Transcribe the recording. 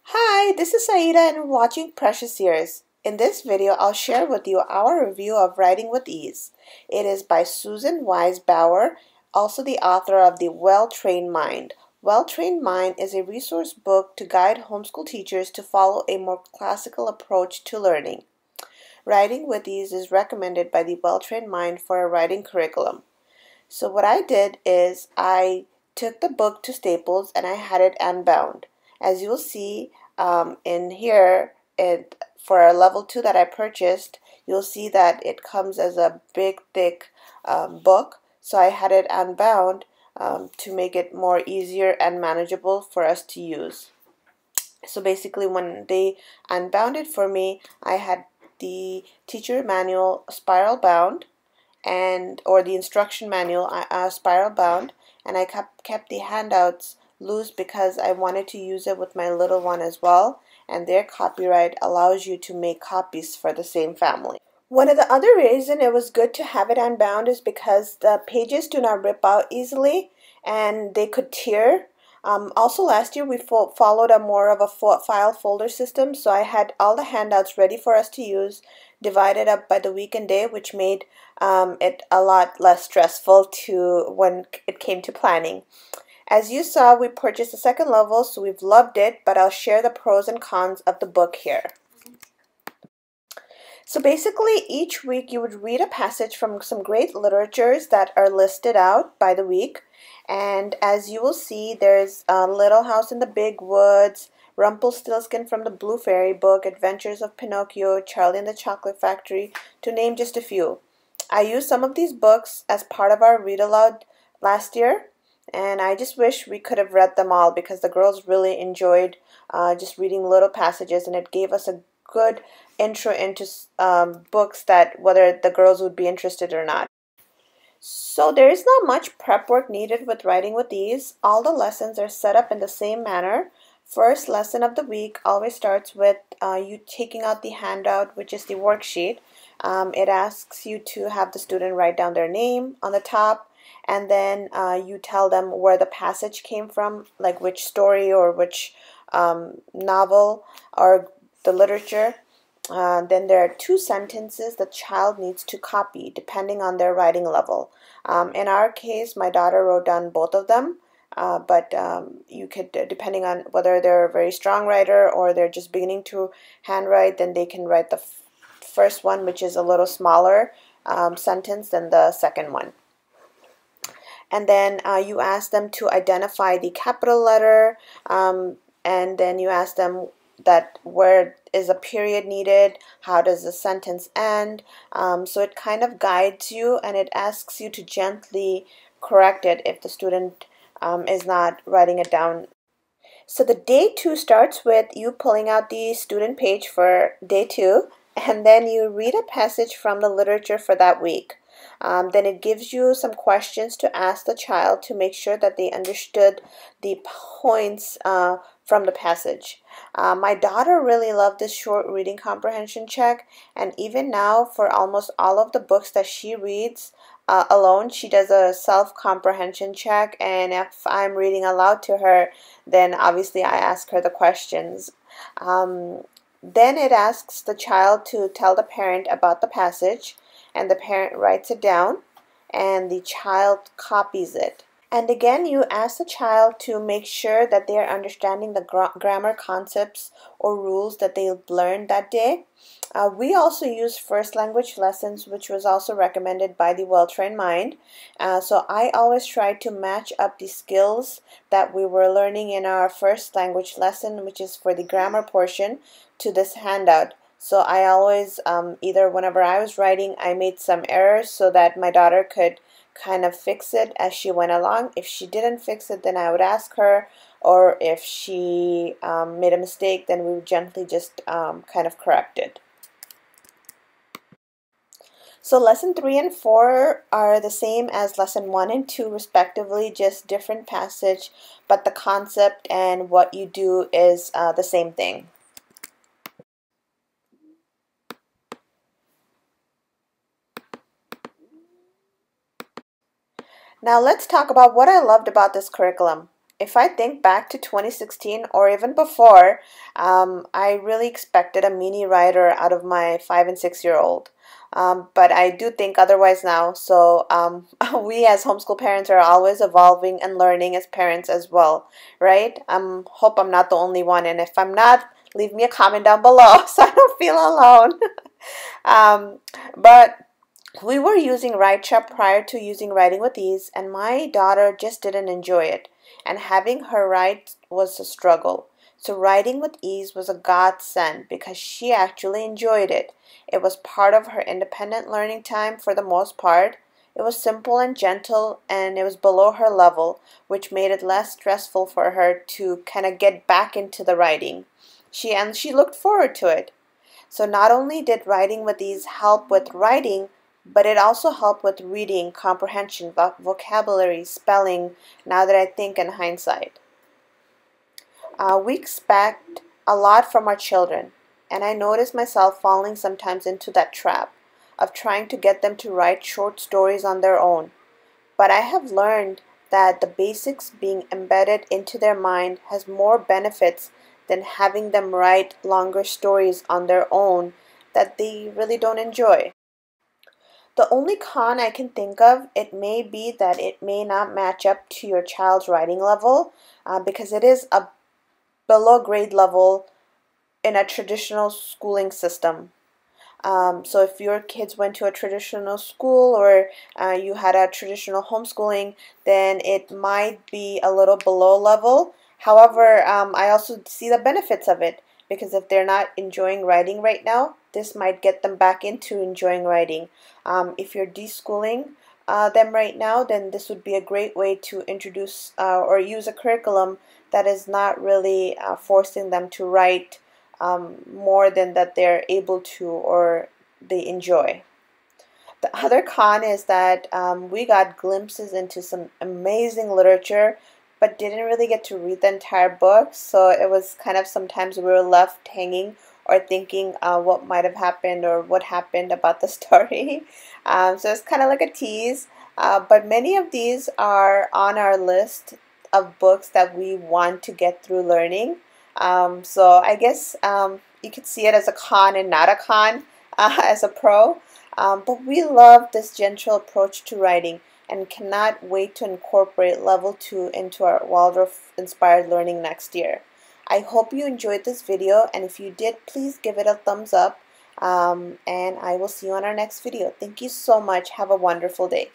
Hi, this is Saida and you're watching Precious Years. In this video, I'll share with you our review of Writing with Ease. It is by Susan Wise Bauer, also the author of The Well-Trained Mind. Well-Trained Mind is a resource book to guide homeschool teachers to follow a more classical approach to learning. Writing with Ease is recommended by the Well-Trained Mind for a writing curriculum. So what I did is I took the book to Staples and I had it unbound. As you'll see in here, for a level 2 that I purchased, you'll see that it comes as a big, thick book. So I had it unbound to make it more easier and manageable for us to use. So basically, when they unbound it for me, I had the teacher manual spiral bound or the instruction manual spiral bound, and I kept the handouts loose because I wanted to use it with my little one as well, and their copyright allows you to make copies for the same family. One of the other reasons it was good to have it unbound is because the pages do not rip out easily and they could tear. Also last year we followed a more of a file folder system, so I had all the handouts ready for us to use, divided up by the week and day, which made it a lot less stressful when it came to planning. As you saw, we purchased the second level, so we've loved it, but I'll share the pros and cons of the book here. So basically, each week you would read a passage from some great literatures that are listed out by the week. And as you will see, there's Little House in the Big Woods, Rumpelstiltskin from the Blue Fairy Book, Adventures of Pinocchio, Charlie and the Chocolate Factory, to name just a few. I used some of these books as part of our read aloud last year, and I just wish we could have read them all because the girls really enjoyed just reading little passages, and it gave us a good intro into books that whether the girls would be interested or not. So there is not much prep work needed with Writing with Ease. All the lessons are set up in the same manner. First lesson of the week always starts with you taking out the handout, which is the worksheet. It asks you to have the student write down their name on the top, and then you tell them where the passage came from, like which story or which novel or the literature. Then there are 2 sentences the child needs to copy depending on their writing level. In our case, my daughter wrote down both of them, but you could, depending on whether they're a very strong writer or they're just beginning to handwrite, then they can write the first one, which is a little smaller sentence than the second one. And then you ask them to identify the capital letter, and then you ask them that where is a period needed, how does the sentence end. So it kind of guides you and it asks you to gently correct it if the student is not writing it down. So the day 2 starts with you pulling out the student page for day 2, and then you read a passage from the literature for that week. Then it gives you some questions to ask the child to make sure that they understood the points from the passage. My daughter really loved this short reading comprehension check, and even now for almost all of the books that she reads alone, she does a self-comprehension check, and if I'm reading aloud to her, then obviously I ask her the questions. Then it asks the child to tell the parent about the passage, and the parent writes it down and the child copies it. And again, you ask the child to make sure that they are understanding the grammar concepts or rules that they've learned that day. We also use first language lessons, which was also recommended by the Well-Trained Mind. So I always try to match up the skills that we were learning in our first language lesson, which is for the grammar portion, to this handout. So I always, either whenever I was writing, I made some errors so that my daughter could kind of fix it as she went along. If she didn't fix it, then I would ask her, or if she made a mistake, then we would gently just kind of correct it. So lesson 3 and 4 are the same as lesson 1 and 2 respectively, just different passage, but the concept and what you do is the same thing. Now let's talk about what I loved about this curriculum. if I think back to 2016 or even before, I really expected a mini writer out of my 5 and 6 year old. But I do think otherwise now. So we as homeschool parents are always evolving and learning as parents as well, right? Hope I'm not the only one. And if I'm not, leave me a comment down below so I don't feel alone. um, but we were writing WriteShop prior to using Writing with Ease, and my daughter just didn't enjoy it. And having her write was a struggle. So Writing with Ease was a godsend because she actually enjoyed it. It was part of her independent learning time for the most part. It was simple and gentle, and it was below her level, which made it less stressful for her to kind of get back into the writing. She looked forward to it. So not only did Writing with Ease help with writing, but it also helped with reading, comprehension, vocabulary, spelling, now that I think in hindsight. We expect a lot from our children, and I notice myself falling sometimes into that trap of trying to get them to write short stories on their own. But I have learned that the basics being embedded into their mind has more benefits than having them write longer stories on their own that they really don't enjoy. The only con I can think of, it may be that it may not match up to your child's writing level because it is a below grade level in a traditional schooling system. So if your kids went to a traditional school or you had a traditional homeschooling, then it might be a little below level. However, I also see the benefits of it because if they're not enjoying writing right now, this might get them back into enjoying writing. If you're deschooling them right now, then this would be a great way to introduce or use a curriculum that is not really forcing them to write more than that they're able to or they enjoy. The other con is that we got glimpses into some amazing literature but didn't really get to read the entire book, so it was kind of sometimes we were left hanging or thinking what might have happened or what happened about the story. So it's kind of like a tease, but many of these are on our list of books that we want to get through learning. So I guess you could see it as a con and not a con as a pro. But we love this gentle approach to writing and cannot wait to incorporate level 2 into our Waldorf-inspired learning next year. I hope you enjoyed this video, and if you did, please give it a thumbs up, and I will see you on our next video. Thank you so much. Have a wonderful day.